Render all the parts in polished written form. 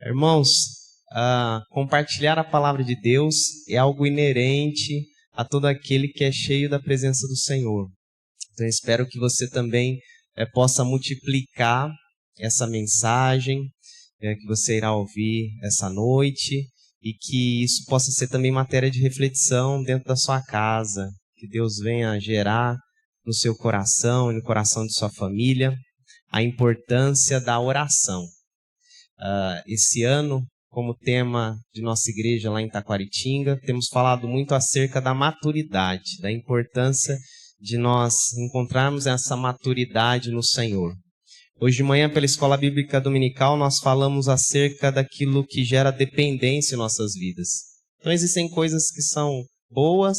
Irmãos, compartilhar a palavra de Deus é algo inerente a todo aquele que é cheio da presença do Senhor. Então, espero que você também possa multiplicar essa mensagem que você irá ouvir essa noite e que isso possa ser também matéria de reflexão dentro da sua casa, que Deus venha gerar no seu coração e no coração de sua família a importância da oração. Esse ano, como tema de nossa igreja lá em Taquaritinga, temos falado muito acerca da maturidade, da importância de nós encontrarmos essa maturidade no Senhor. Hoje de manhã, pela Escola Bíblica Dominical, nós falamos acerca daquilo que gera dependência em nossas vidas. Então, existem coisas que são boas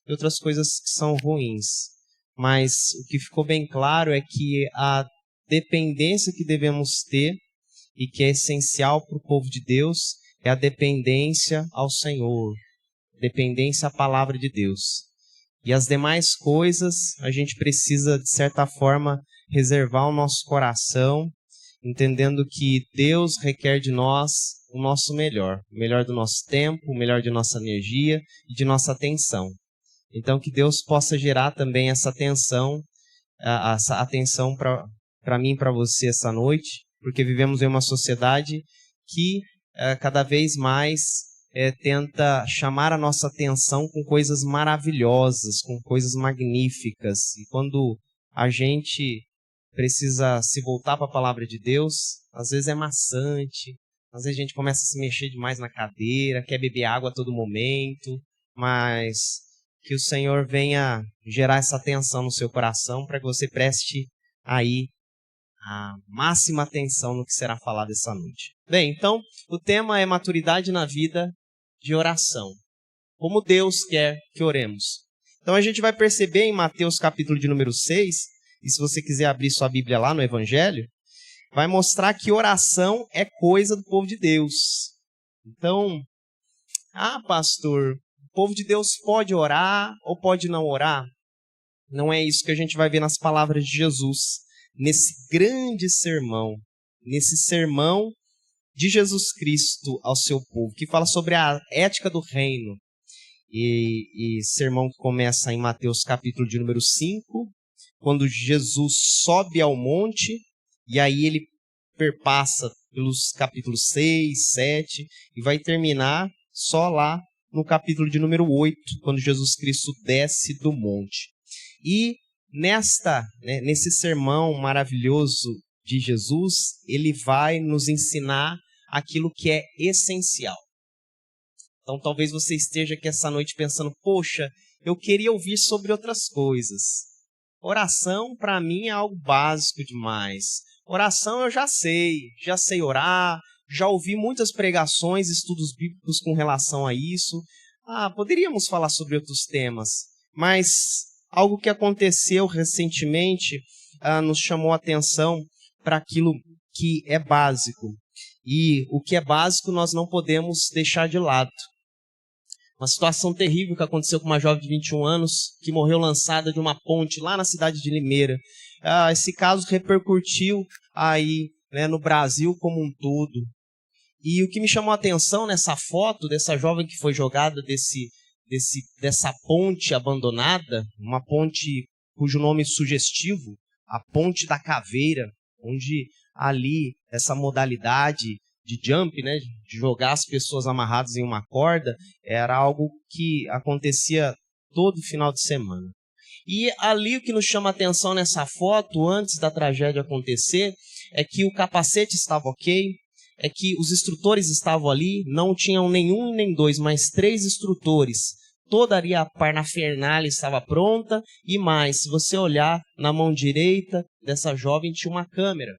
e outras coisas que são ruins. Mas o que ficou bem claro é que a dependência que devemos ter e que é essencial para o povo de Deus é a dependência ao Senhor, dependência à palavra de Deus. E as demais coisas, a gente precisa, de certa forma, reservar o nosso coração, entendendo que Deus requer de nós o nosso melhor, o melhor do nosso tempo, o melhor de nossa energia e de nossa atenção. Então, que Deus possa gerar também essa atenção para mim e para você essa noite, porque vivemos em uma sociedade que cada vez mais tenta chamar a nossa atenção com coisas maravilhosas, com coisas magníficas. E quando a gente precisa se voltar para a palavra de Deus, às vezes é maçante, às vezes a gente começa a se mexer demais na cadeira, quer beber água a todo momento, mas que o Senhor venha gerar essa atenção no seu coração para que você preste aí a máxima atenção no que será falado essa noite. Bem, então, o tema é maturidade na vida de oração. Como Deus quer que oremos. Então, a gente vai perceber em Mateus capítulo de número 6, e se você quiser abrir sua Bíblia lá no Evangelho, vai mostrar que oração é coisa do povo de Deus. Então, pastor, o povo de Deus pode orar ou pode não orar? Não é isso que a gente vai ver nas palavras de Jesus. Nesse grande sermão, nesse sermão de Jesus Cristo ao seu povo, que fala sobre a ética do reino, e sermão que começa em Mateus capítulo de número 5, quando Jesus sobe ao monte, e aí ele perpassa pelos capítulos 6, 7, e vai terminar só lá no capítulo de número 8, quando Jesus Cristo desce do monte. E nesse sermão maravilhoso de Jesus, ele vai nos ensinar aquilo que é essencial. Então talvez você esteja aqui essa noite pensando, poxa, eu queria ouvir sobre outras coisas. Oração para mim é algo básico demais. Oração eu já sei orar, já ouvi muitas pregações, estudos bíblicos com relação a isso. Poderíamos falar sobre outros temas, mas algo que aconteceu recentemente nos chamou a atenção para aquilo que é básico. E o que é básico nós não podemos deixar de lado. Uma situação terrível que aconteceu com uma jovem de 21 anos que morreu lançada de uma ponte lá na cidade de Limeira. Esse caso repercutiu aí, no Brasil como um todo. E o que me chamou a atenção nessa foto dessa jovem que foi jogada dessa ponte abandonada, uma ponte cujo nome é sugestivo, a Ponte da Caveira, onde ali essa modalidade de jump, de jogar as pessoas amarradas em uma corda, era algo que acontecia todo final de semana. E ali o que nos chama a atenção nessa foto, antes da tragédia acontecer, é que o capacete estava ok, é que os instrutores estavam ali, não tinham nenhum nem dois, mas 3 instrutores. Toda ali a parafernália estava pronta e mais, se você olhar na mão direita dessa jovem tinha uma câmera.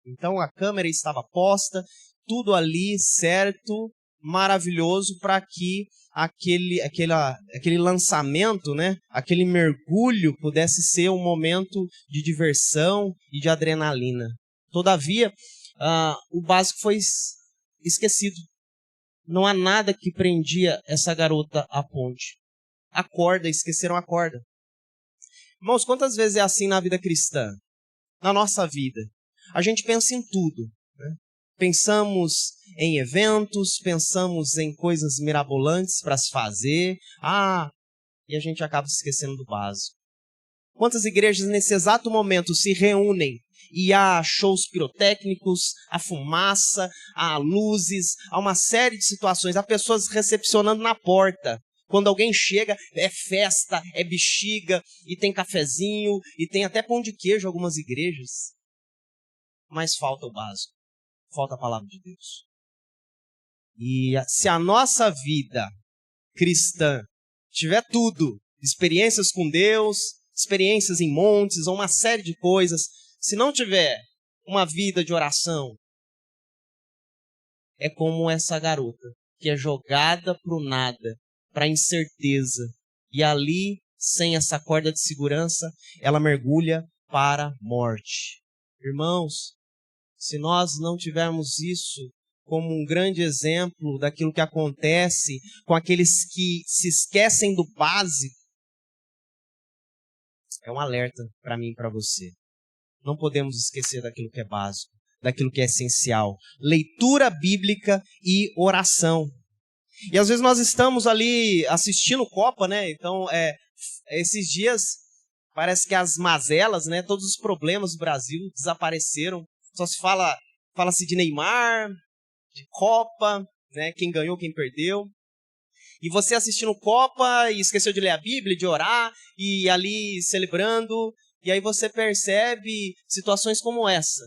Então a câmera estava posta, tudo ali certo, maravilhoso para que aquele lançamento, aquele mergulho pudesse ser um momento de diversão e de adrenalina. Todavia, o básico foi esquecido. Não há nada que prendia essa garota à ponte. A corda, esqueceram a corda. Irmãos, quantas vezes é assim na vida cristã? Na nossa vida. A gente pensa em tudo. pensamos em eventos, pensamos em coisas mirabolantes para se fazer, e a gente acaba se esquecendo do básico. Quantas igrejas nesse exato momento se reúnem e há shows pirotécnicos, há fumaça, há luzes, há uma série de situações, há pessoas recepcionando na porta. Quando alguém chega, é festa, é bexiga, e tem cafezinho, e tem até pão de queijo em algumas igrejas. Mas falta o básico, falta a palavra de Deus. E se a nossa vida cristã tiver tudo, experiências com Deus, experiências em montes, ou uma série de coisas, se não tiver uma vida de oração, é como essa garota, que é jogada para o nada, para a incerteza, e ali, sem essa corda de segurança, ela mergulha para a morte. Irmãos, se nós não tivermos isso como um grande exemplo daquilo que acontece com aqueles que se esquecem do básico, é um alerta para mim e para você. Não podemos esquecer daquilo que é básico, daquilo que é essencial. Leitura bíblica e oração. E às vezes nós estamos ali assistindo Copa, né? Então, esses dias, parece que as mazelas, né? Todos os problemas do Brasil desapareceram. Só se fala-se de Neymar, de Copa, né? Quem ganhou, quem perdeu. E você assistindo Copa e esqueceu de ler a Bíblia, de orar, e ali celebrando. E aí você percebe situações como essa,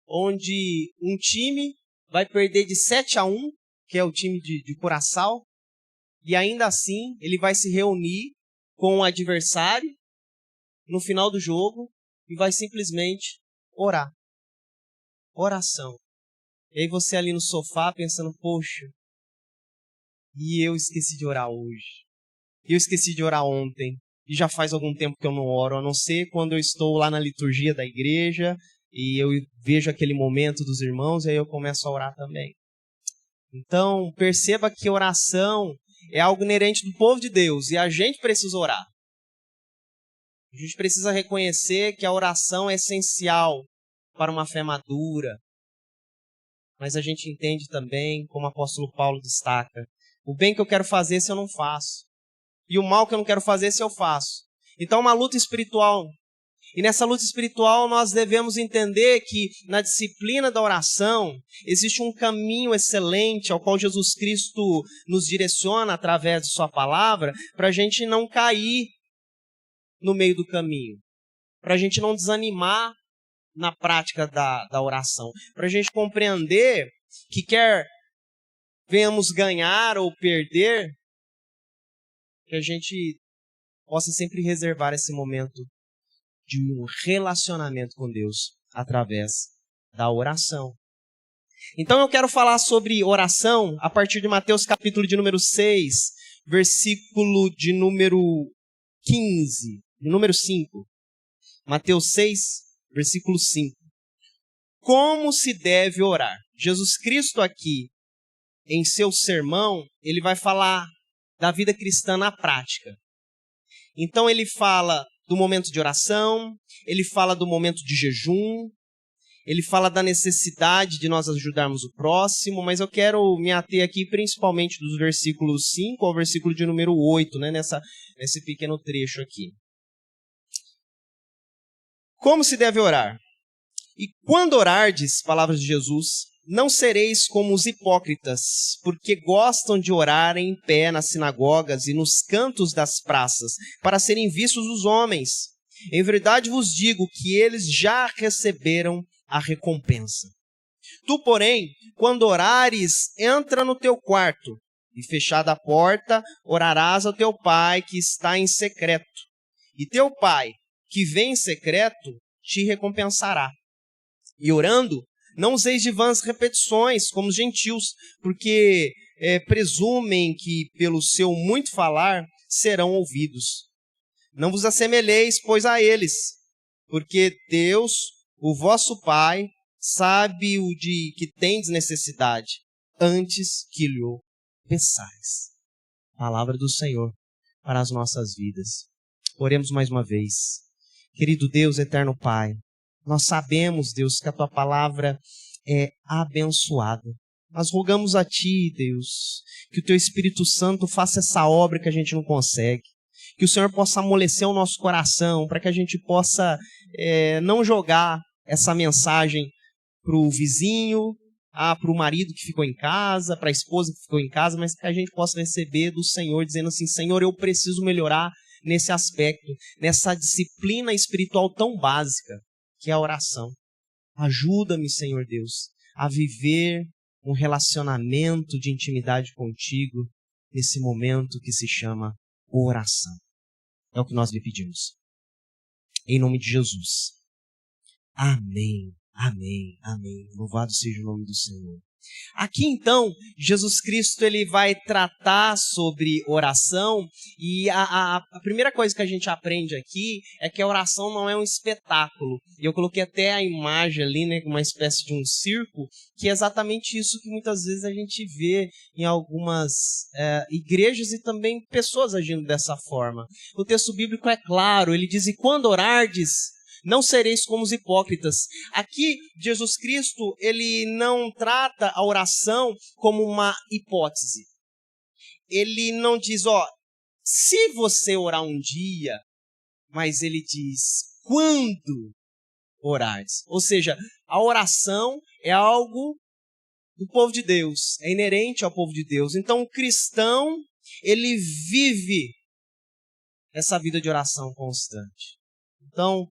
onde um time vai perder de 7-1, que é o time de Curaçao, e ainda assim ele vai se reunir com o adversário no final do jogo e vai simplesmente orar. Oração. E aí você ali no sofá pensando, poxa, e eu esqueci de orar hoje. Eu esqueci de orar ontem. E já faz algum tempo que eu não oro, a não ser quando eu estou lá na liturgia da igreja e eu vejo aquele momento dos irmãos e aí eu começo a orar também. Então, perceba que oração é algo inerente do povo de Deus e a gente precisa orar. A gente precisa reconhecer que a oração é essencial para uma fé madura. Mas a gente entende também, como o apóstolo Paulo destaca, o bem que eu quero fazer, se eu não faço. E o mal que eu não quero fazer, se eu faço. Então, é uma luta espiritual. E nessa luta espiritual, nós devemos entender que na disciplina da oração, existe um caminho excelente ao qual Jesus Cristo nos direciona através de sua palavra, para a gente não cair no meio do caminho. Para a gente não desanimar na prática da oração. Para a gente compreender que quer venhamos ganhar ou perder, que a gente possa sempre reservar esse momento de um relacionamento com Deus através da oração. Então eu quero falar sobre oração a partir de Mateus capítulo de número 6, versículo de número 15, de número 5. Mateus 6, versículo 5. Como se deve orar? Jesus Cristo aqui, em seu sermão, ele vai falar da vida cristã na prática. Então ele fala do momento de oração, ele fala do momento de jejum, ele fala da necessidade de nós ajudarmos o próximo, mas eu quero me ater aqui principalmente dos versículos 5 ao versículo de número 8, né, nesse pequeno trecho aqui. Como se deve orar? E quando orardes, palavras de Jesus, não sereis como os hipócritas, porque gostam de orar em pé nas sinagogas e nos cantos das praças, para serem vistos dos homens. Em verdade vos digo que eles já receberam a recompensa. Tu, porém, quando orares, entra no teu quarto, e fechada a porta, orarás ao teu Pai que está em secreto. E teu Pai, que vem em secreto, te recompensará. E orando, não useis de vãs repetições, como os gentios, porque presumem que pelo seu muito falar serão ouvidos. Não vos assemelheis, pois, a eles, porque Deus, o vosso Pai, sabe o de que tendes necessidade, antes que lhe peçais. Palavra do Senhor para as nossas vidas. Oremos mais uma vez. Querido Deus, eterno Pai, nós sabemos, Deus, que a Tua palavra é abençoada. Nós rogamos a Ti, Deus, que o Teu Espírito Santo faça essa obra que a gente não consegue. Que o Senhor possa amolecer o nosso coração, para que a gente possa não jogar essa mensagem para o vizinho, para o marido que ficou em casa, para a esposa que ficou em casa, mas que a gente possa receber do Senhor, dizendo assim: Senhor, eu preciso melhorar nesse aspecto, nessa disciplina espiritual tão básica, que é a oração. Ajuda-me, Senhor Deus, a viver um relacionamento de intimidade contigo nesse momento que se chama oração. É o que nós lhe pedimos. Em nome de Jesus. Amém, amém, amém. Louvado seja o nome do Senhor. Aqui então, Jesus Cristo ele vai tratar sobre oração e a primeira coisa que a gente aprende aqui é que a oração não é um espetáculo. E eu coloquei até a imagem ali, né, uma espécie de um circo, que é exatamente isso que muitas vezes a gente vê em algumas igrejas e também pessoas agindo dessa forma. O texto bíblico é claro, ele diz: e quando orardes, não sereis como os hipócritas. Aqui, Jesus Cristo, ele não trata a oração como uma hipótese. Ele não diz, se você orar um dia, mas ele diz, quando orares. Ou seja, a oração é algo do povo de Deus, é inerente ao povo de Deus. Então, o cristão, ele vive essa vida de oração constante. Então,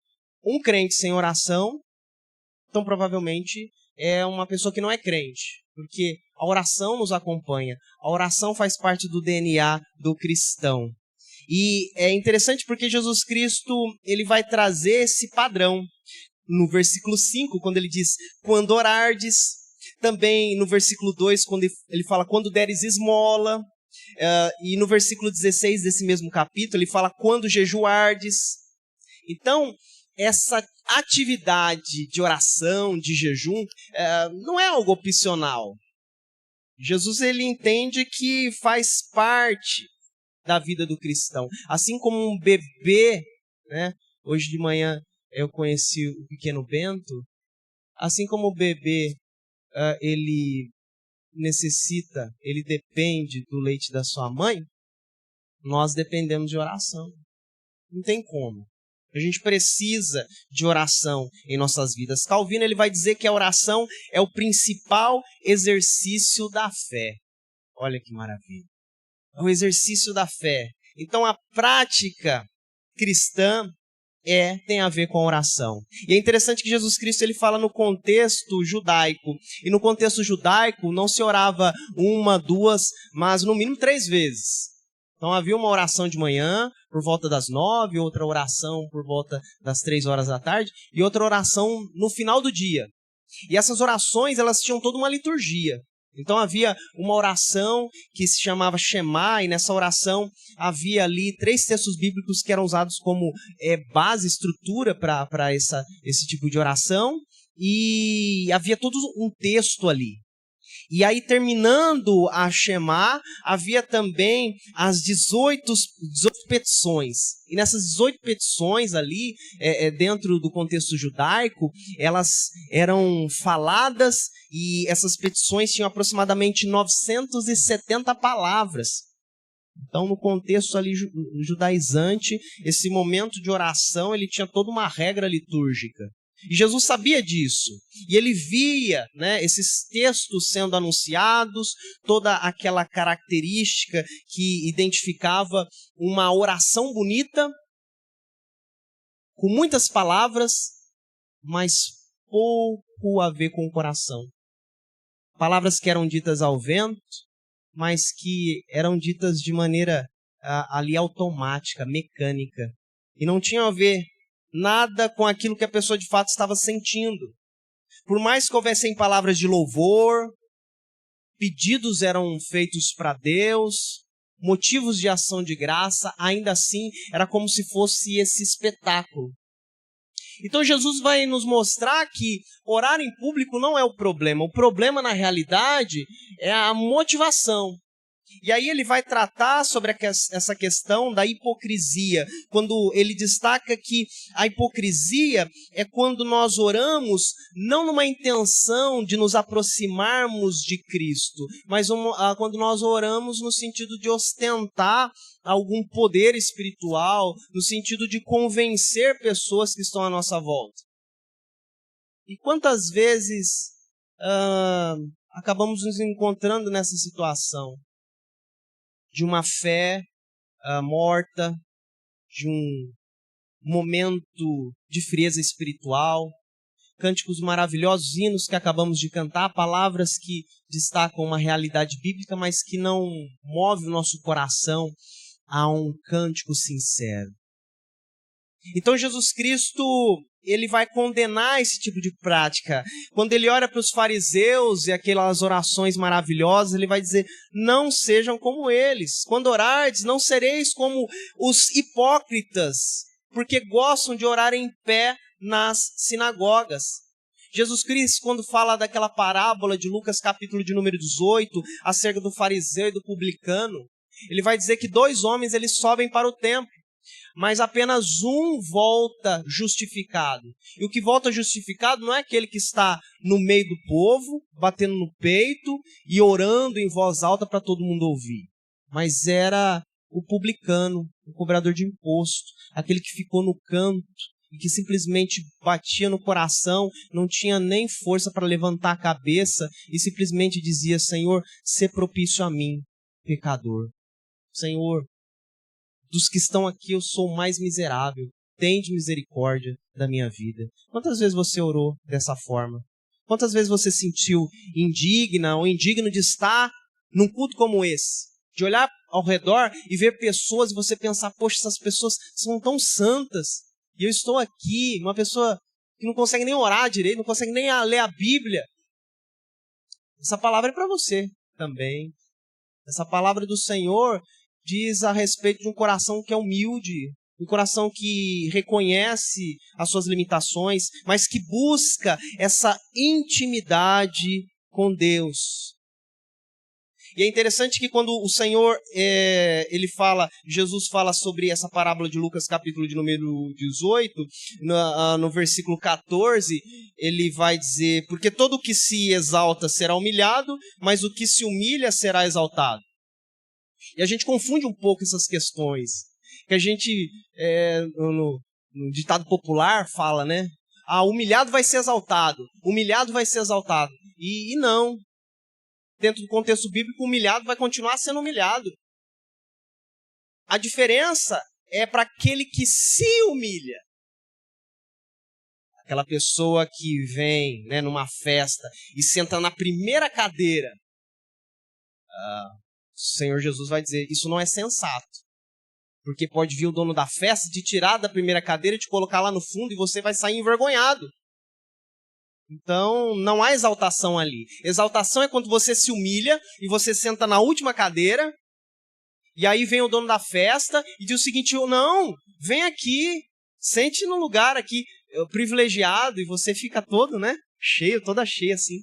um crente sem oração, então provavelmente é uma pessoa que não é crente, porque a oração nos acompanha, a oração faz parte do DNA do cristão. E é interessante porque Jesus Cristo ele vai trazer esse padrão. No versículo 5, quando ele diz, quando orardes, também no versículo 2, quando ele fala, quando deres esmola, e no versículo 16 desse mesmo capítulo, ele fala, quando jejuardes. Então, essa atividade de oração, de jejum, não é algo opcional. Jesus ele entende que faz parte da vida do cristão. Assim como um bebê, né? Hoje de manhã eu conheci o pequeno Bento. Assim como o bebê, ele necessita, ele depende do leite da sua mãe, nós dependemos de oração. Não tem como. A gente precisa de oração em nossas vidas. Calvino ele vai dizer que a oração é o principal exercício da fé. Olha que maravilha. É o exercício da fé. Então a prática cristã tem a ver com a oração. E é interessante que Jesus Cristo ele fala no contexto judaico. E no contexto judaico não se orava 1, 2, mas no mínimo 3 vezes. Então havia uma oração de manhã, por volta das 9, outra oração por volta das 3 horas da tarde, e outra oração no final do dia. E essas orações, elas tinham toda uma liturgia. Então havia uma oração que se chamava Shema, e nessa oração havia ali 3 textos bíblicos que eram usados como base, estrutura para esse tipo de oração, e havia todo um texto ali. E aí, terminando a Shema, havia também as 18 petições. E nessas 18 petições ali, dentro do contexto judaico, elas eram faladas e essas petições tinham aproximadamente 970 palavras. Então, no contexto ali judaizante, esse momento de oração, ele tinha toda uma regra litúrgica. E Jesus sabia disso, e ele via, né, esses textos sendo anunciados, toda aquela característica que identificava uma oração bonita, com muitas palavras, mas pouco a ver com o coração. Palavras que eram ditas ao vento, mas que eram ditas de maneira ali automática, mecânica, e não tinham a ver nada com aquilo que a pessoa de fato estava sentindo. Por mais que houvessem palavras de louvor, pedidos eram feitos para Deus, motivos de ação de graça, ainda assim era como se fosse esse espetáculo. Então Jesus vai nos mostrar que orar em público não é o problema. O problema, na realidade, é a motivação. E aí ele vai tratar sobre essa questão da hipocrisia, quando ele destaca que a hipocrisia é quando nós oramos não numa intenção de nos aproximarmos de Cristo, mas quando nós oramos no sentido de ostentar algum poder espiritual, no sentido de convencer pessoas que estão à nossa volta. E quantas vezes acabamos nos encontrando nessa situação de uma fé morta, de um momento de frieza espiritual, cânticos maravilhosos, hinos que acabamos de cantar, palavras que destacam uma realidade bíblica, mas que não move o nosso coração a um cântico sincero. Então Jesus Cristo, ele vai condenar esse tipo de prática. Quando ele olha para os fariseus e aquelas orações maravilhosas, ele vai dizer, não sejam como eles. Quando orardes, não sereis como os hipócritas, porque gostam de orar em pé nas sinagogas. Jesus Cristo, quando fala daquela parábola de Lucas capítulo de número 18, acerca do fariseu e do publicano, ele vai dizer que 2 homens eles sobem para o templo, mas apenas um volta justificado. E o que volta justificado não é aquele que está no meio do povo, batendo no peito e orando em voz alta para todo mundo ouvir. Mas era o publicano, o cobrador de imposto, aquele que ficou no canto e que simplesmente batia no coração, não tinha nem força para levantar a cabeça e simplesmente dizia, Senhor, sê propício a mim, pecador. Senhor, dos que estão aqui eu sou o mais miserável, tende misericórdia da minha vida. Quantas vezes você orou dessa forma? Quantas vezes você se sentiu indigna ou indigno de estar num culto como esse? De olhar ao redor e ver pessoas e você pensar, poxa, essas pessoas são tão santas. E eu estou aqui, uma pessoa que não consegue nem orar direito, não consegue nem ler a Bíblia. Essa palavra é para você também. Essa palavra do Senhor diz a respeito de um coração que é humilde, um coração que reconhece as suas limitações, mas que busca essa intimidade com Deus. E é interessante que quando o Senhor, Jesus fala sobre essa parábola de Lucas capítulo de número 18, no versículo 14, ele vai dizer, porque todo o que se exalta será humilhado, mas o que se humilha será exaltado. E a gente confunde um pouco essas questões, que a gente, no ditado popular, fala, né? Humilhado vai ser exaltado, humilhado vai ser exaltado. E não. Dentro do contexto bíblico, humilhado vai continuar sendo humilhado. A diferença é para aquele que se humilha. Aquela pessoa que vem, né, numa festa e senta na primeira cadeira. O Senhor Jesus vai dizer, isso não é sensato. Porque pode vir o dono da festa, te tirar da primeira cadeira e te colocar lá no fundo e você vai sair envergonhado. Então, não há exaltação ali. Exaltação é quando você se humilha e você senta na última cadeira e aí vem o dono da festa e diz o seguinte, não, vem aqui, sente no lugar aqui, privilegiado, e você fica todo, né, cheio, toda cheia assim.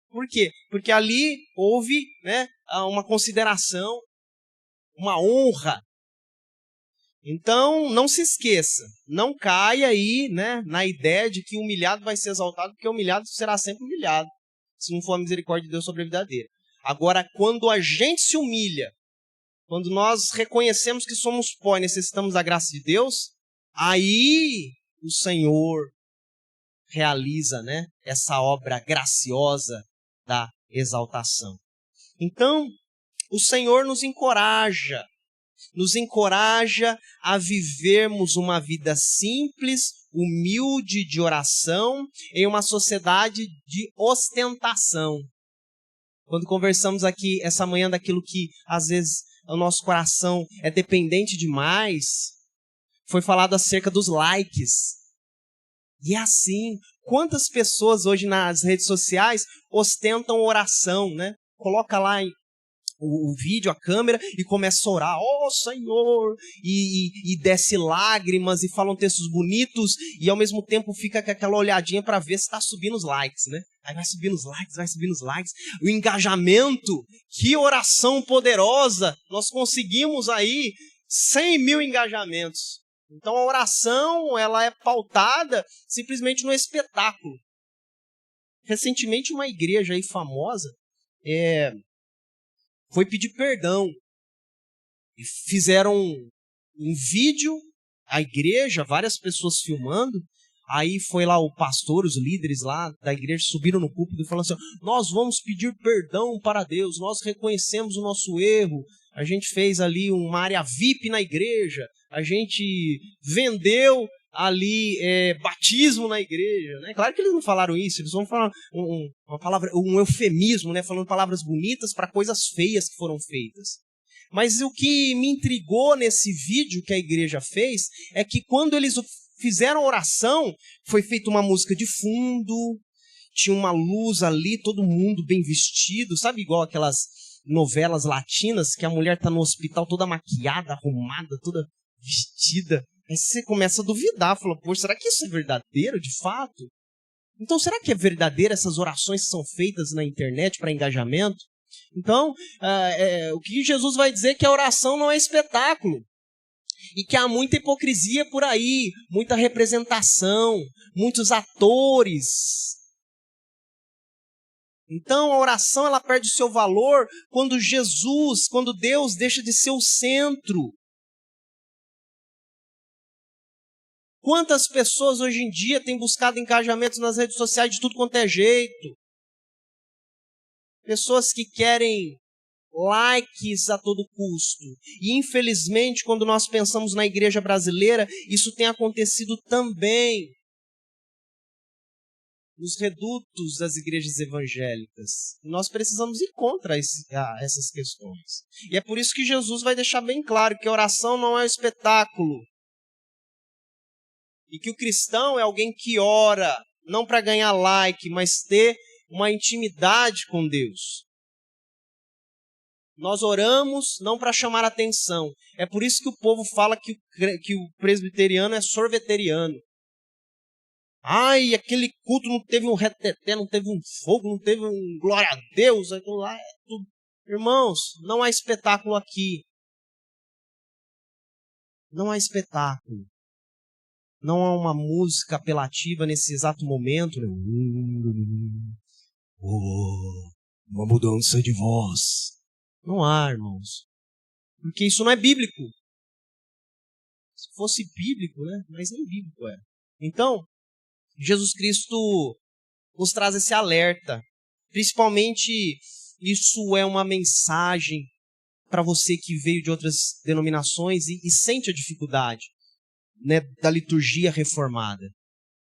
Por quê? Porque ali houve, né, uma consideração, uma honra. Então, não se esqueça, não caia aí, né, na ideia de que o humilhado vai ser exaltado, porque o humilhado será sempre humilhado, se não for a misericórdia de Deus sobre a vida dele. Agora, quando a gente se humilha, quando nós reconhecemos que somos pó e necessitamos da graça de Deus, aí o Senhor realiza, né, essa obra graciosa da exaltação. Então, o Senhor nos encoraja a vivermos uma vida simples, humilde de oração, em uma sociedade de ostentação. Quando conversamos aqui essa manhã daquilo que às vezes o nosso coração é dependente demais, foi falado acerca dos likes. E é assim, quantas pessoas hoje nas redes sociais ostentam oração, né? Coloca lá o vídeo, a câmera, e começa a orar, Senhor, e desce lágrimas, e falam textos bonitos, e ao mesmo tempo fica com aquela olhadinha para ver se está subindo os likes, né? Aí vai subindo os likes, o engajamento, que oração poderosa, nós conseguimos aí 100 mil engajamentos. Então a oração, ela é pautada simplesmente no espetáculo. Recentemente uma igreja aí famosa, foi pedir perdão. E fizeram um vídeo, a igreja, várias pessoas filmando. Aí foi lá o pastor, os líderes lá da igreja subiram no púlpito e falaram assim: nós vamos pedir perdão para Deus, nós reconhecemos o nosso erro. A gente fez ali uma área VIP na igreja, a gente vendeu ali batismo na igreja, né? Claro que eles não falaram isso, eles vão falar uma palavra, um eufemismo, né? Falando palavras bonitas para coisas feias que foram feitas. Mas o que me intrigou nesse vídeo que a igreja fez é que quando eles fizeram a oração, foi feita uma música de fundo, tinha uma luz ali, todo mundo bem vestido, sabe, igual aquelas novelas latinas que a mulher está no hospital toda maquiada, arrumada, toda vestida. Aí você começa a duvidar, fala, poxa, será que isso é verdadeiro de fato? Então, será que é verdadeiro essas orações que são feitas na internet para engajamento? Então, o que Jesus vai dizer é que a oração não é espetáculo. E que há muita hipocrisia por aí, muita representação, muitos atores. Então, a oração ela perde o seu valor quando Deus deixa de ser o centro. Quantas pessoas hoje em dia têm buscado engajamentos nas redes sociais de tudo quanto é jeito? Pessoas que querem likes a todo custo. E infelizmente, quando nós pensamos na igreja brasileira, isso tem acontecido também nos redutos das igrejas evangélicas. Nós precisamos ir contra essas questões. E é por isso que Jesus vai deixar bem claro que a oração não é um espetáculo. E que o cristão é alguém que ora, não para ganhar like, mas ter uma intimidade com Deus. Nós oramos não para chamar atenção. É por isso que o povo fala que o presbiteriano é sorveteriano. Ai, aquele culto não teve um reteté, não teve um fogo, não teve um glória a Deus. Aquilo lá é tudo. Irmãos, não há espetáculo aqui. Não há espetáculo. Não há uma música apelativa nesse exato momento. Né? Uma mudança de voz. Não há, irmãos. Porque isso não é bíblico. Se fosse bíblico, né? Mas nem bíblico é. Então, Jesus Cristo nos traz esse alerta. Principalmente, isso é uma mensagem para você que veio de outras denominações e sente a dificuldade, né, da liturgia reformada.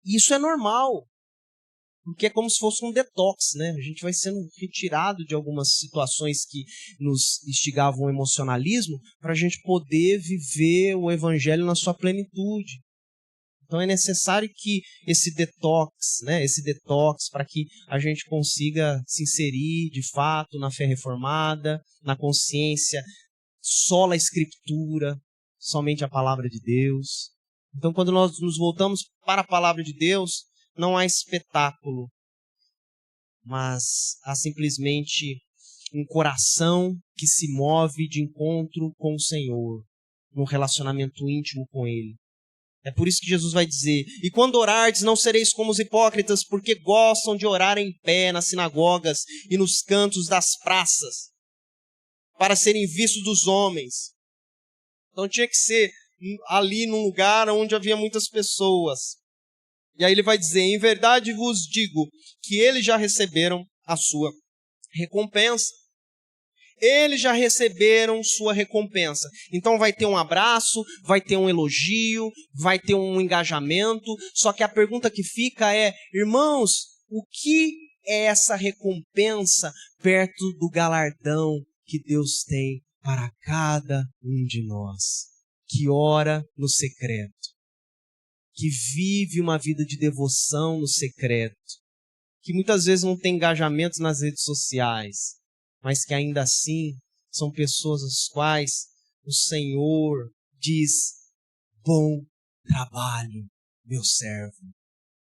E isso é normal. Porque é como se fosse um detox, né? A gente vai sendo retirado de algumas situações que nos instigavam o emocionalismo para a gente poder viver o evangelho na sua plenitude. Então é necessário que esse detox, né? Esse detox para que a gente consiga se inserir de fato na fé reformada, na consciência, sola a Escritura, somente a palavra de Deus. Então quando nós nos voltamos para a palavra de Deus, não há espetáculo, mas há simplesmente um coração que se move de encontro com o Senhor, num relacionamento íntimo com Ele. É por isso que Jesus vai dizer, e quando orardes não sereis como os hipócritas, porque gostam de orar em pé nas sinagogas e nos cantos das praças, para serem vistos dos homens. Então tinha que ser ali num lugar onde havia muitas pessoas. E aí ele vai dizer, em verdade vos digo que eles já receberam a sua recompensa. Eles já receberam sua recompensa. Então vai ter um abraço, vai ter um elogio, vai ter um engajamento. Só que a pergunta que fica é, irmãos, o que é essa recompensa perto do galardão que Deus tem para cada um de nós, que ora no secreto, que vive uma vida de devoção no secreto, que muitas vezes não tem engajamentos nas redes sociais, mas que ainda assim são pessoas às quais o Senhor diz: bom trabalho, meu servo.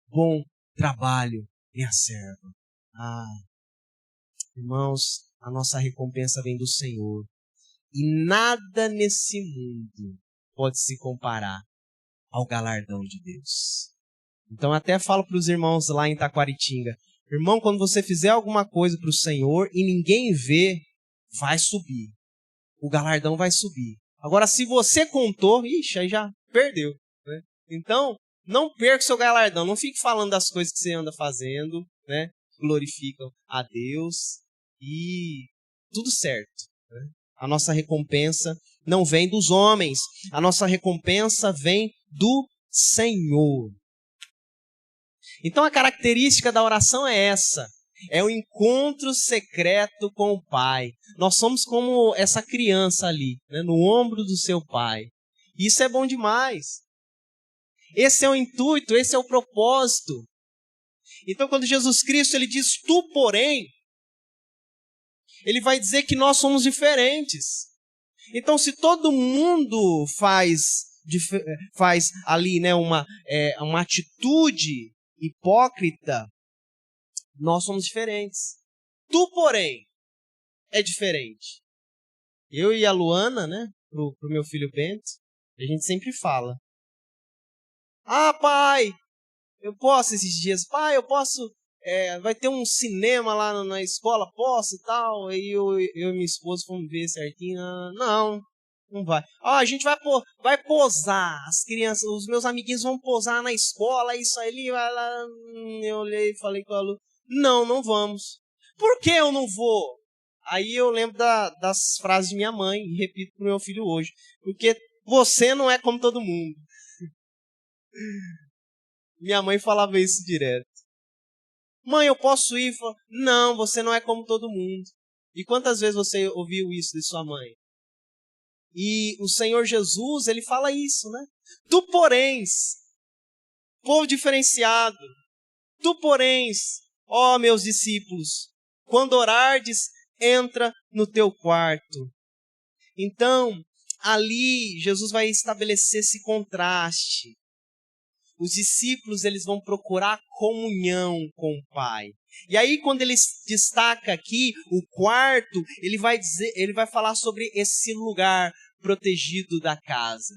Bom trabalho, minha serva. Irmãos, a nossa recompensa vem do Senhor. E nada nesse mundo pode se comparar ao galardão de Deus. Então até falo para os irmãos lá em Taquaritinga: irmão, quando você fizer alguma coisa para o Senhor e ninguém vê, vai subir. O galardão vai subir. Agora, se você contou, aí já perdeu, né? Então, não perca o seu galardão. Não fique falando das coisas que você anda fazendo, né? Glorificam a Deus e tudo certo, né? A nossa recompensa não vem dos homens. A nossa recompensa vem do Senhor. Então, a característica da oração é essa. É o encontro secreto com o Pai. Nós somos como essa criança ali, né, no ombro do seu Pai. Isso é bom demais. Esse é o intuito, esse é o propósito. Então, quando Jesus Cristo ele diz tu, porém, ele vai dizer que nós somos diferentes. Então, se todo mundo faz ali, né, uma atitude hipócrita, nós somos diferentes. Tu, porém, é diferente. Eu e a Luana, né, pro meu filho Bento, a gente sempre fala: pai, eu posso esses dias? Pai, eu posso... vai ter um cinema lá na escola, posso e tal? Aí eu e minha esposa fomos ver certinho. Não vai. A gente vai posar. As crianças, os meus amiguinhos vão posar na escola, isso aí ele vai lá. Eu olhei e falei com a Lu: não vamos. Por que eu não vou? Aí eu lembro das frases de minha mãe e repito pro meu filho hoje: porque você não é como todo mundo. Minha mãe falava isso direto. Mãe, eu posso ir? Não, você não é como todo mundo. E quantas vezes você ouviu isso de sua mãe? E o Senhor Jesus, ele fala isso, né? Tu, porém, povo diferenciado, tu, porém, ó meus discípulos, quando orardes, entra no teu quarto. Então, ali, Jesus vai estabelecer esse contraste. Os discípulos, eles vão procurar comunhão com o Pai. E aí, quando ele destaca aqui o quarto, ele vai falar sobre esse lugar protegido da casa.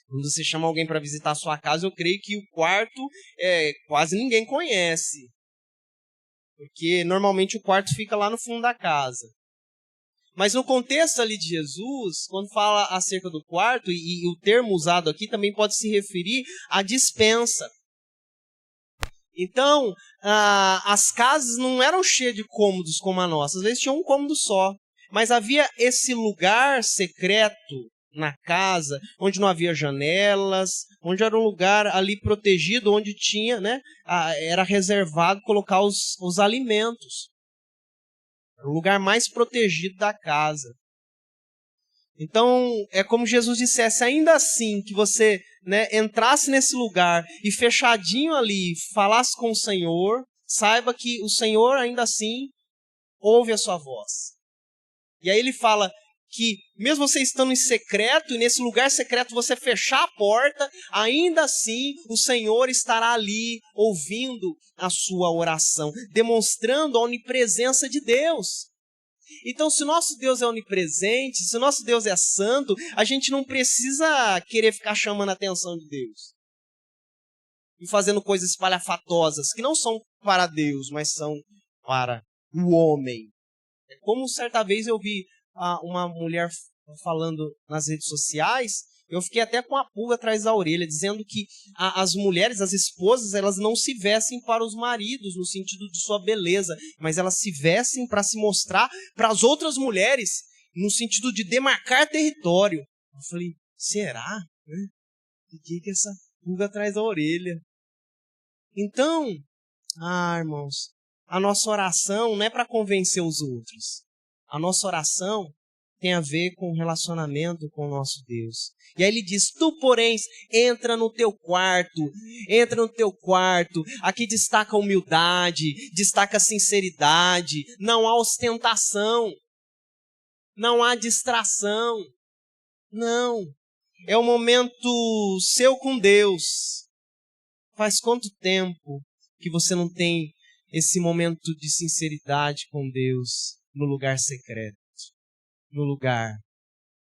Quando você chama alguém para visitar a sua casa, eu creio que o quarto quase ninguém conhece. Porque normalmente o quarto fica lá no fundo da casa. Mas no contexto ali de Jesus, quando fala acerca do quarto, e o termo usado aqui também pode se referir à despensa. Então, as casas não eram cheias de cômodos como a nossa. Às vezes tinha um cômodo só. Mas havia esse lugar secreto na casa, onde não havia janelas, onde era um lugar ali protegido, onde tinha, né, era reservado colocar os alimentos. Era o lugar mais protegido da casa. Então, é como Jesus dissesse: ainda assim que você, né, entrasse nesse lugar e fechadinho ali, falasse com o Senhor, saiba que o Senhor ainda assim ouve a sua voz. E aí ele fala que mesmo você estando em secreto, e nesse lugar secreto você fechar a porta, ainda assim o Senhor estará ali ouvindo a sua oração, demonstrando a onipresença de Deus. Então, se o nosso Deus é onipresente, se o nosso Deus é santo, a gente não precisa querer ficar chamando a atenção de Deus e fazendo coisas espalhafatosas que não são para Deus, mas são para o homem. É como certa vez eu vi uma mulher falando nas redes sociais, eu fiquei até com a pulga atrás da orelha, dizendo que as mulheres, as esposas, elas não se vestem para os maridos, no sentido de sua beleza, mas elas se vestem para se mostrar para as outras mulheres, no sentido de demarcar território. Eu falei: será? Fiquei com essa pulga atrás da orelha. Então, irmãos, a nossa oração não é para convencer os outros. A nossa oração tem a ver com o relacionamento com o nosso Deus. E aí ele diz: tu, porém, entra no teu quarto. Entra no teu quarto. Aqui destaca a humildade, destaca a sinceridade. Não há ostentação. não há distração. Não, é um momento seu com Deus. Faz quanto tempo que você não tem esse momento de sinceridade com Deus no lugar secreto? No lugar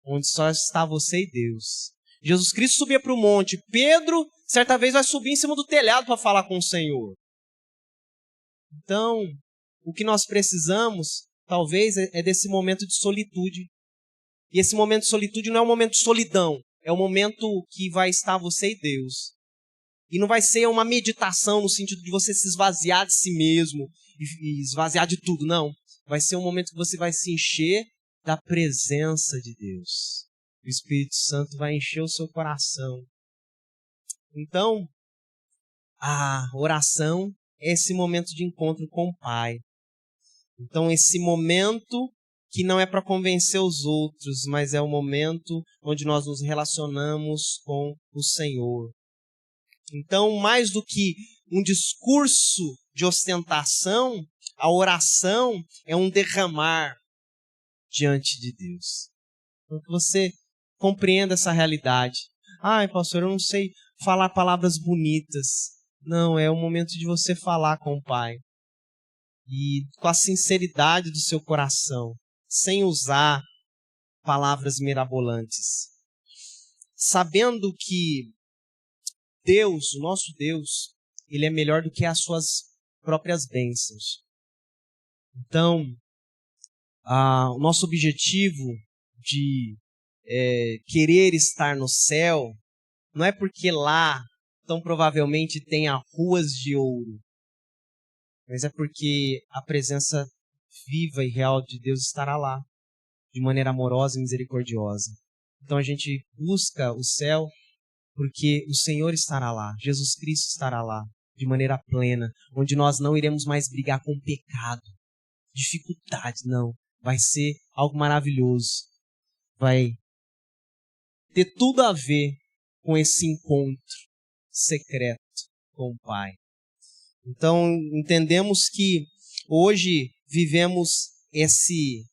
onde só está você e Deus. Jesus Cristo subia para o monte. Pedro, certa vez, vai subir em cima do telhado para falar com o Senhor. Então, o que nós precisamos, talvez, é desse momento de solitude. E esse momento de solitude não é um momento de solidão. É um momento que vai estar você e Deus. E não vai ser uma meditação no sentido de você se esvaziar de si mesmo e esvaziar de tudo, não. Vai ser um momento que você vai se encher da presença de Deus. O Espírito Santo vai encher o seu coração. Então, a oração é esse momento de encontro com o Pai. Então, esse momento que não é para convencer os outros, mas é o momento onde nós nos relacionamos com o Senhor. Então, mais do que um discurso de ostentação, a oração é um derramar diante de Deus. Então, que você compreenda essa realidade. Ai, pastor, eu não sei falar palavras bonitas. Não, é o momento de você falar com o Pai. E com a sinceridade do seu coração, sem usar palavras mirabolantes. Sabendo que Deus, o nosso Deus, Ele é melhor do que as suas próprias bênçãos. Então, o nosso objetivo de querer estar no céu não é porque lá, tão provavelmente, tenha ruas de ouro, mas é porque a presença viva e real de Deus estará lá, de maneira amorosa e misericordiosa. Então a gente busca o céu porque o Senhor estará lá, Jesus Cristo estará lá, de maneira plena, onde nós não iremos mais brigar com o pecado, dificuldades, não. Vai ser algo maravilhoso. Vai ter tudo a ver com esse encontro secreto com o Pai. Então, entendemos que hoje vivemos esse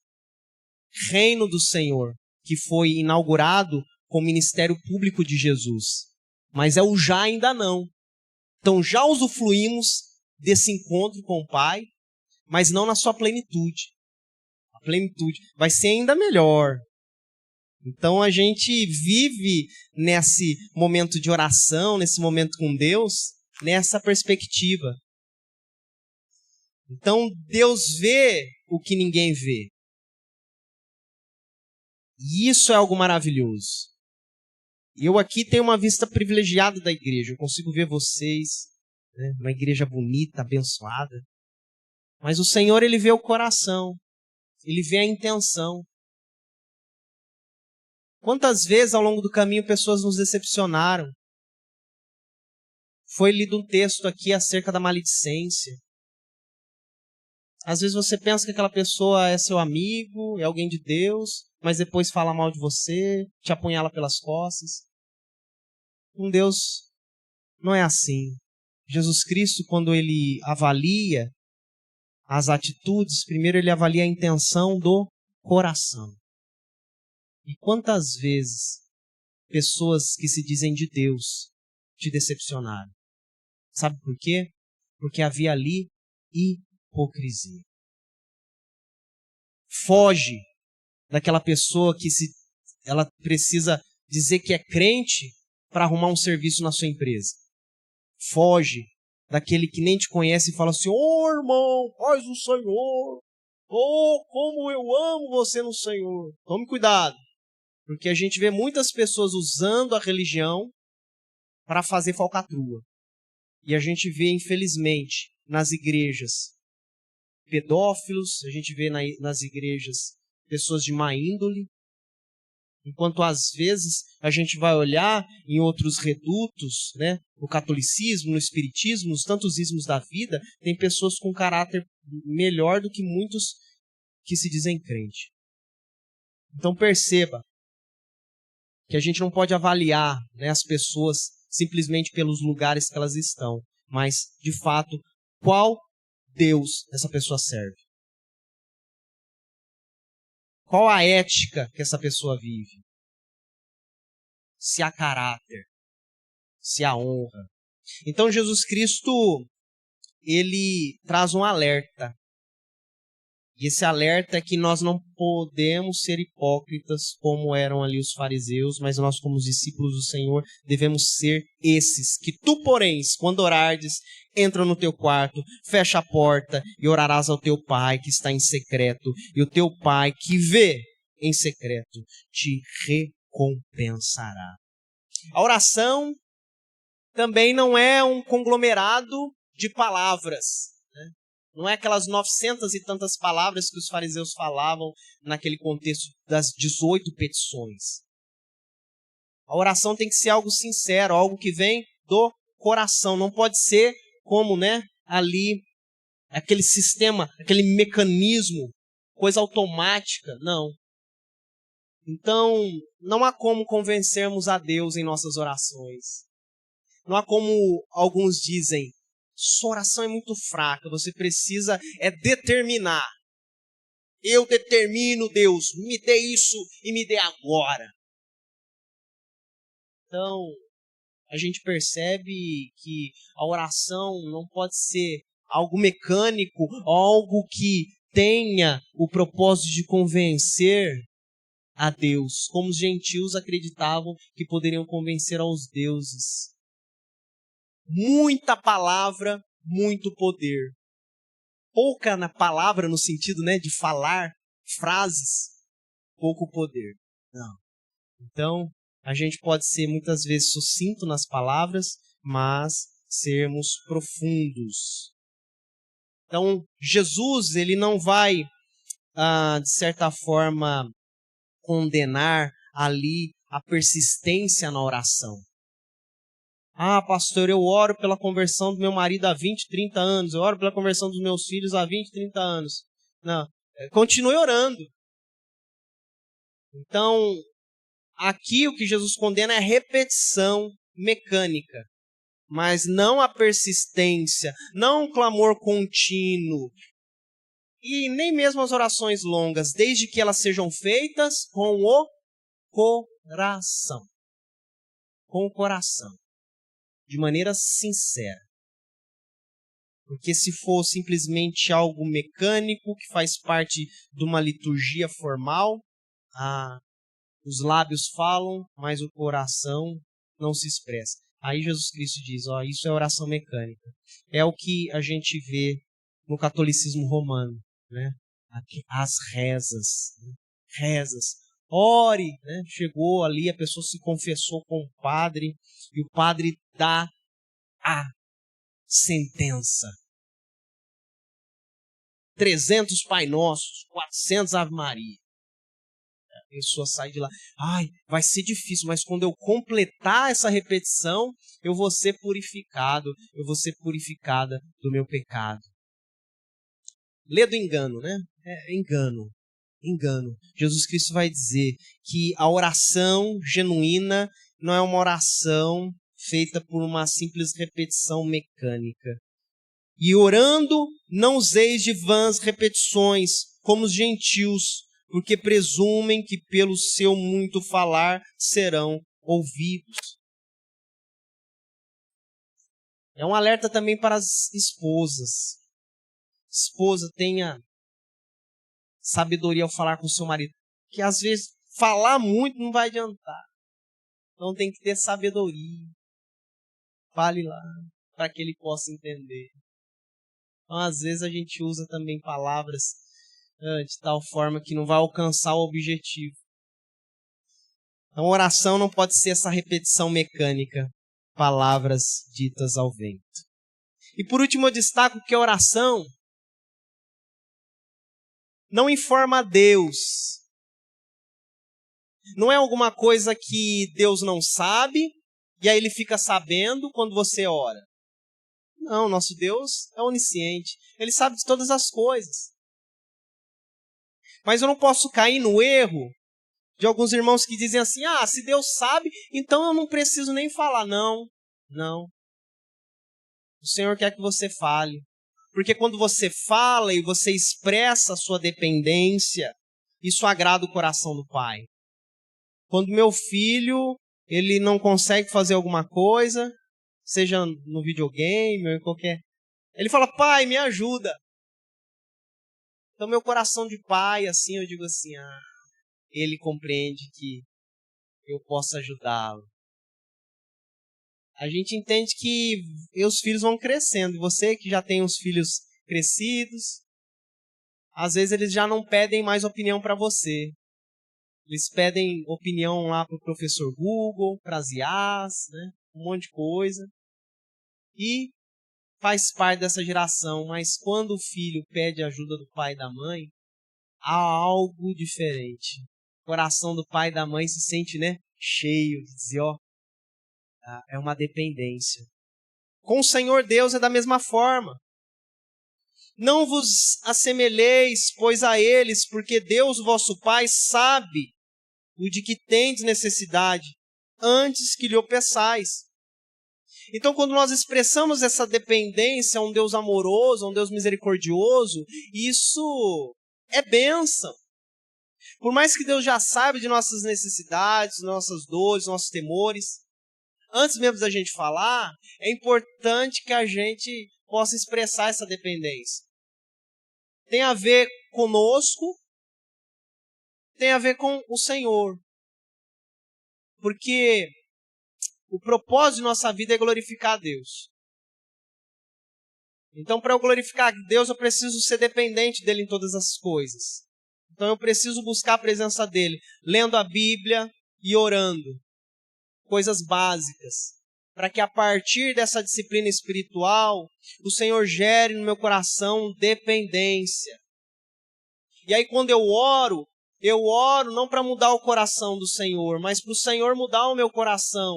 reino do Senhor, que foi inaugurado com o ministério público de Jesus. Mas é o já ainda não. Então já usufruímos desse encontro com o Pai, mas não na sua plenitude. A plenitude vai ser ainda melhor. Então a gente vive nesse momento de oração, nesse momento com Deus, nessa perspectiva. Então Deus vê o que ninguém vê. E isso é algo maravilhoso. Eu aqui tenho uma vista privilegiada da igreja. Eu consigo ver vocês, né, uma igreja bonita, abençoada. Mas o Senhor, Ele vê o coração. Ele vê a intenção. Quantas vezes ao longo do caminho pessoas nos decepcionaram? Foi lido um texto aqui acerca da maledicência. Às vezes você pensa que aquela pessoa é seu amigo, é alguém de Deus, mas depois fala mal de você, te apunhala pelas costas. Com Deus não é assim. Jesus Cristo, quando Ele avalia as atitudes, primeiro Ele avalia a intenção do coração. E quantas vezes pessoas que se dizem de Deus te decepcionaram? Sabe por quê? Porque havia ali hipocrisia. Foge daquela pessoa que ela precisa dizer que é crente para arrumar um serviço na sua empresa. Foge daquele que nem te conhece e fala assim: ô irmão, paz do Senhor, como eu amo você no Senhor. Tome cuidado, porque a gente vê muitas pessoas usando a religião para fazer falcatrua. E a gente vê, infelizmente, nas igrejas pedófilos, a gente vê nas igrejas pessoas de má índole, enquanto às vezes a gente vai olhar em outros redutos, né, no catolicismo, no espiritismo, nos tantos ismos da vida, tem pessoas com caráter melhor do que muitos que se dizem crente. Então perceba que a gente não pode avaliar, né, as pessoas simplesmente pelos lugares que elas estão, mas, de fato, qual Deus essa pessoa serve. Qual a ética que essa pessoa vive? Se há caráter, se há honra. Então Jesus Cristo, ele traz um alerta. E esse alerta é que nós não podemos ser hipócritas como eram ali os fariseus, mas nós, como os discípulos do Senhor, devemos ser esses. Que tu, porém, quando orardes, entra no teu quarto, fecha a porta e orarás ao teu Pai que está em secreto. E o teu Pai que vê em secreto te recompensará. A oração também não é um conglomerado de palavras. Não é aquelas 900 e tantas palavras que os fariseus falavam naquele contexto das 18 petições. A oração tem que ser algo sincero, algo que vem do coração. Não pode ser como, ali, aquele sistema, aquele mecanismo, coisa automática. Não. Então, não há como convencermos a Deus em nossas orações. Não há como alguns dizem, sua oração é muito fraca, você precisa determinar. Eu determino, Deus, me dê isso e me dê agora. Então, a gente percebe que a oração não pode ser algo mecânico, algo que tenha o propósito de convencer a Deus, como os gentios acreditavam que poderiam convencer aos deuses. Muita palavra, muito poder. Pouca na palavra no sentido, de falar frases, pouco poder. Não. Então, a gente pode ser muitas vezes sucinto nas palavras, mas sermos profundos. Então, Jesus, ele não vai, de certa forma, condenar ali a persistência na oração. Ah, pastor, eu oro pela conversão do meu marido há 20, 30 anos. Eu oro pela conversão dos meus filhos há 20, 30 anos. Não, continue orando. Então, aqui o que Jesus condena é a repetição mecânica. Mas não a persistência, não o clamor contínuo. E nem mesmo as orações longas, desde que elas sejam feitas com o coração. Com o coração. De maneira sincera. Porque se for simplesmente algo mecânico, que faz parte de uma liturgia formal, os lábios falam, mas o coração não se expressa. Aí Jesus Cristo diz, isso é oração mecânica. É o que a gente vê no catolicismo romano, as rezas. Rezas. Ore, chegou ali, a pessoa se confessou com o padre, e o padre dá a sentença. 300 Pai Nossos, 400 Ave Maria. A pessoa sai de lá, vai ser difícil, mas quando eu completar essa repetição, eu vou ser purificado, eu vou ser purificada do meu pecado. Lê do engano, engano. Engano. Jesus Cristo vai dizer que a oração genuína não é uma oração feita por uma simples repetição mecânica. E orando, não useis de vãs repetições, como os gentios, porque presumem que pelo seu muito falar serão ouvidos. É um alerta também para as esposas. Esposa, tenha sabedoria ao falar com o seu marido. Que às vezes falar muito não vai adiantar. Então tem que ter sabedoria. Fale lá, para que ele possa entender. Então às vezes a gente usa também palavras de tal forma que não vai alcançar o objetivo. Então oração não pode ser essa repetição mecânica. Palavras ditas ao vento. E por último eu destaco que a oração não informa a Deus. Não é alguma coisa que Deus não sabe e aí ele fica sabendo quando você ora. Não, nosso Deus é onisciente. Ele sabe de todas as coisas. Mas eu não posso cair no erro de alguns irmãos que dizem assim, se Deus sabe, então eu não preciso nem falar. Não. O Senhor quer que você fale. Porque quando você fala e você expressa a sua dependência, isso agrada o coração do pai. Quando meu filho, ele não consegue fazer alguma coisa, seja no videogame ou em qualquer... Ele fala, pai, me ajuda. Então meu coração de pai, assim, eu digo assim, ele compreende que eu posso ajudá-lo. A gente entende que os filhos vão crescendo. Você que já tem os filhos crescidos, às vezes eles já não pedem mais opinião para você. Eles pedem opinião lá para o professor Google, para as IAs, né? Um monte de coisa. E faz parte dessa geração. Mas quando o filho pede ajuda do pai e da mãe, há algo diferente. O coração do pai e da mãe se sente, né, cheio de dizer, é uma dependência. Com o Senhor Deus é da mesma forma. Não vos assemelheis, pois, a eles, porque Deus, vosso Pai, sabe o de que tendes necessidade, antes que lhe o peçais. Então, quando nós expressamos essa dependência a um Deus amoroso, a um Deus misericordioso, isso é bênção. Por mais que Deus já saiba de nossas necessidades, nossas dores, nossos temores, antes mesmo da gente falar, é importante que a gente possa expressar essa dependência. Tem a ver conosco, tem a ver com o Senhor. Porque o propósito de nossa vida é glorificar a Deus. Então, para eu glorificar a Deus, eu preciso ser dependente dele em todas as coisas. Então, eu preciso buscar a presença dele, lendo a Bíblia e orando. Coisas básicas. Para que a partir dessa disciplina espiritual, o Senhor gere no meu coração dependência. E aí, quando eu oro não para mudar o coração do Senhor, mas para o Senhor mudar o meu coração.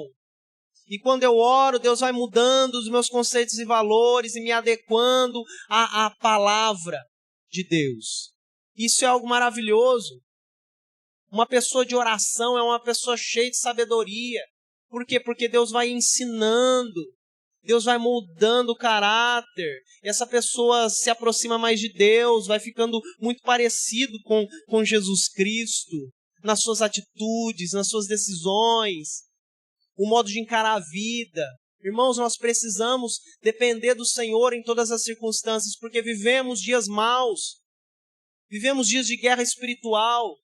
E quando eu oro, Deus vai mudando os meus conceitos e valores e me adequando à palavra de Deus. Isso é algo maravilhoso. Uma pessoa de oração é uma pessoa cheia de sabedoria. Por quê? Porque Deus vai ensinando, Deus vai moldando o caráter. E essa pessoa se aproxima mais de Deus, vai ficando muito parecido com Jesus Cristo, nas suas atitudes, nas suas decisões, o modo de encarar a vida. Irmãos, nós precisamos depender do Senhor em todas as circunstâncias, porque vivemos dias maus, vivemos dias de guerra espiritual.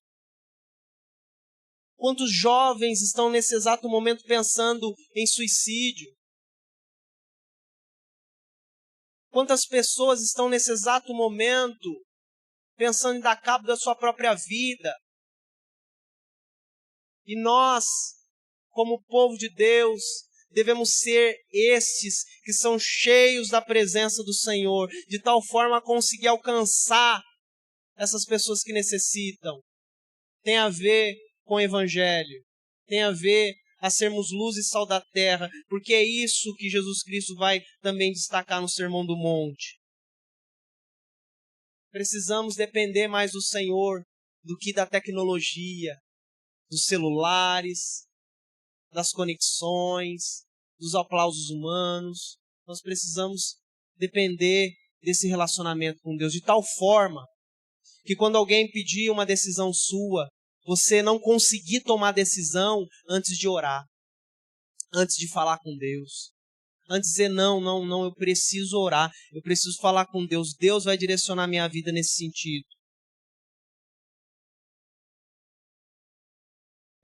Quantos jovens estão nesse exato momento pensando em suicídio? Quantas pessoas estão nesse exato momento pensando em dar cabo da sua própria vida? E nós, como povo de Deus, devemos ser estes que são cheios da presença do Senhor, de tal forma a conseguir alcançar essas pessoas que necessitam. Tem a ver com o Evangelho, tem a ver a sermos luz e sal da terra, porque é isso que Jesus Cristo vai também destacar no Sermão do Monte. Precisamos depender mais do Senhor do que da tecnologia, dos celulares, das conexões, dos aplausos humanos. Nós precisamos depender desse relacionamento com Deus, de tal forma que quando alguém pedir uma decisão sua, você não conseguir tomar decisão antes de orar, antes de falar com Deus. Antes de dizer, não, eu preciso orar, eu preciso falar com Deus. Deus vai direcionar minha vida nesse sentido.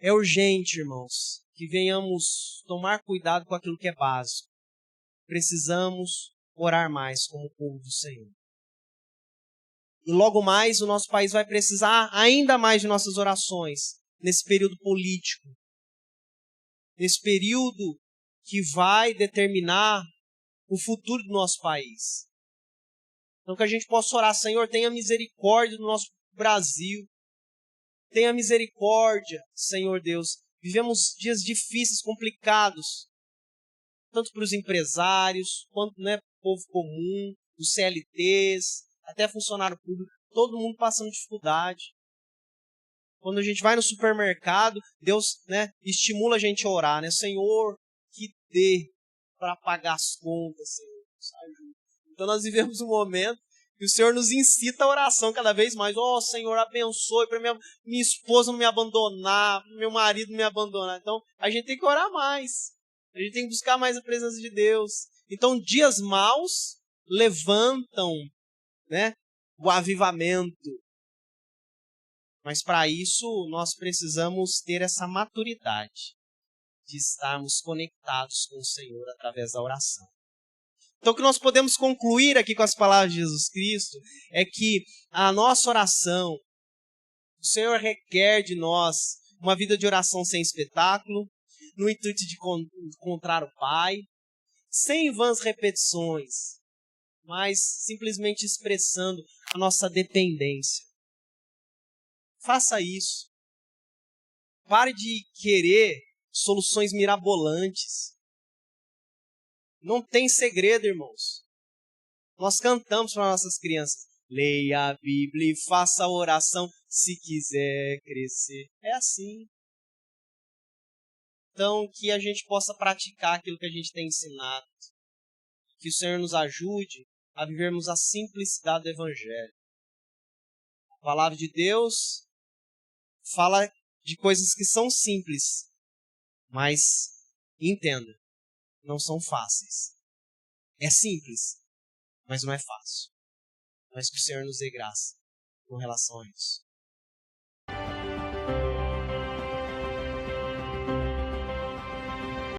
É urgente, irmãos, que venhamos tomar cuidado com aquilo que é básico. Precisamos orar mais como povo do Senhor. E logo mais o nosso país vai precisar ainda mais de nossas orações nesse período político. Nesse período que vai determinar o futuro do nosso país. Então que a gente possa orar, Senhor, tenha misericórdia do nosso Brasil. Tenha misericórdia, Senhor Deus. Vivemos dias difíceis, complicados, tanto para os empresários, quanto para o povo comum, os CLTs, até funcionário público, todo mundo passando dificuldade. Quando a gente vai no supermercado, Deus estimula a gente a orar, Senhor, que dê para pagar as contas, Senhor. Então nós vivemos um momento E o Senhor nos incita a oração cada vez mais. Senhor, abençoe para minha esposa não me abandonar, meu marido não me abandonar. Então, a gente tem que orar mais. A gente tem que buscar mais a presença de Deus. Então, dias maus levantam, né, o avivamento. Mas para isso, nós precisamos ter essa maturidade de estarmos conectados com o Senhor através da oração. Então, o que nós podemos concluir aqui com as palavras de Jesus Cristo é que a nossa oração, o Senhor requer de nós uma vida de oração sem espetáculo, no intuito de encontrar o Pai, sem vãs repetições, mas simplesmente expressando a nossa dependência. Faça isso. Pare de querer soluções mirabolantes. Não tem segredo, irmãos. Nós cantamos para nossas crianças: leia a Bíblia e faça a oração se quiser crescer. É assim. Então, que a gente possa praticar aquilo que a gente tem ensinado. Que o Senhor nos ajude a vivermos a simplicidade do Evangelho. A palavra de Deus fala de coisas que são simples, mas, entenda, não são fáceis. É simples, mas não é fácil. Mas que o Senhor nos dê graça com relação a isso.